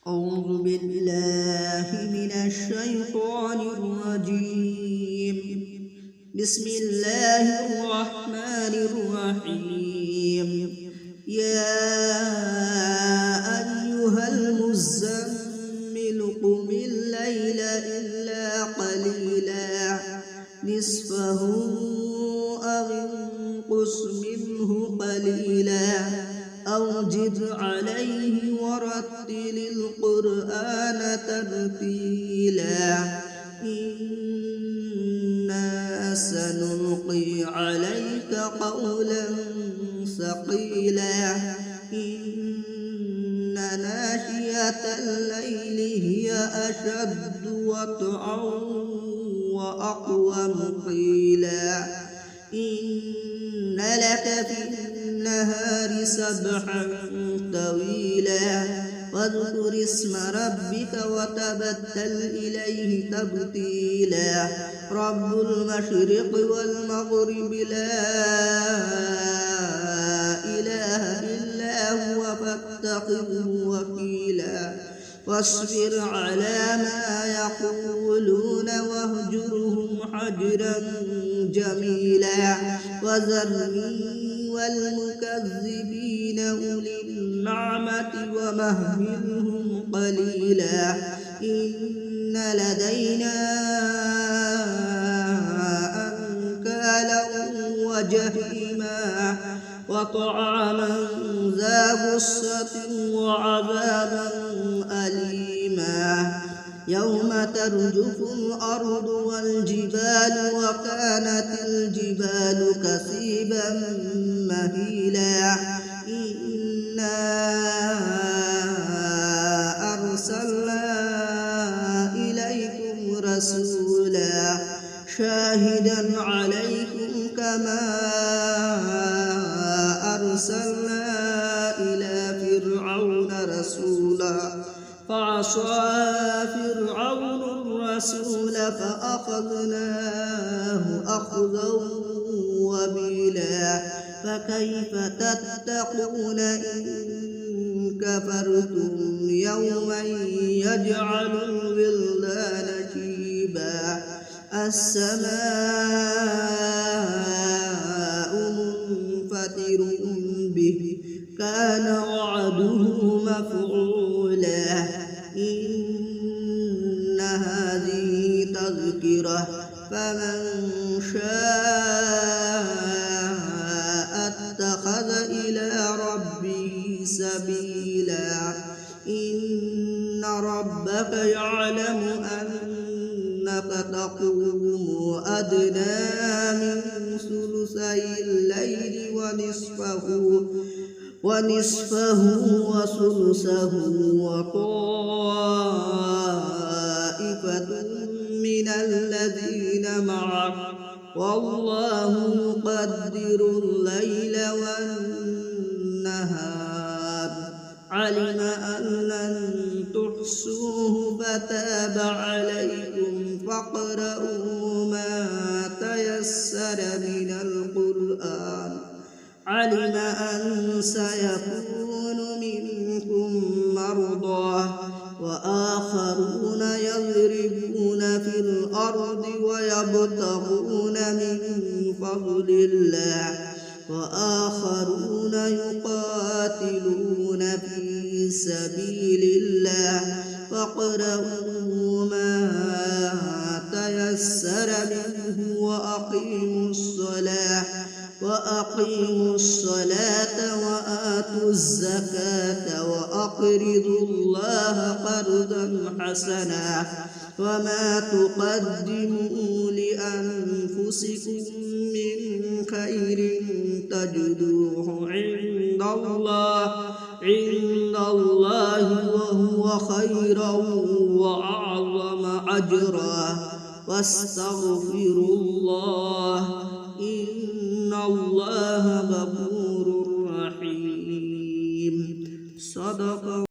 أعوذ بالله من الشيطان الرجيم. بسم الله الرحمن الرحيم. يا أيها المزمل قم الليل إلا قليلا نصفه أو انقص منه قليلا أو زد عليه ورتل القرآن ترتيلا إنا سنلقي عليك قولا ثقيلا إن ناشئة الليل هي أشد وطئا وأقوم قيلا إن لك في النهار سبحا طويلا واذكر اسم ربك وتبتل إليه تبتيلا رب المشرق والمغرب لا إله إلا هو فاتخذه وكيلا واصبر على ما يقولون واهجرهم حجرا جميلا وذرني والمكذبين أولي النعمة ومهلهم قليلا إن لدينا أنكالا وجحيما وطعاما ذا غصة وعذابا أليما يوم ترجف الأرض والجبال وكانت الجبال كثيبا مهيلا إنا أرسلنا إليكم رسولا شاهدا عليكم كما أرسلنا إلى فرعون رسولا فعصى فرعون الرسول فأخذناه أخذا وبيلا فكيف تتقون إن كفرتم يوما يجعل الولدان شيبا السماء منفطر به كان وعده مفعولا إن هذه تذكرة فمن شاء اتخذ إلى ربه سبيلا إن ربك يعلم أنك تقوم أدنى من ثلثي الليل ونصفه وثلثه وطائفة من الذين معك والله يقدر الليل والنهار علم أن لن تحصوه فتاب عليكم فاقرؤوا ما تيسر من القرآن علم أن سيكون منكم مرضى وآخرون يضربون في الأرض ويبتغون من فضل الله وآخرون يقاتلون في سبيل الله فاقرؤوا ما تيسر منه وأقيموا الصلاة وآتوا الزكاة وأقرضوا الله قرضا حسنا وما تقدموا لأنفسكم من خير تجدوه عند الله وهو خيرا وأعظم أجرا واستغفروا الله إن الله غفور رحيم. صدق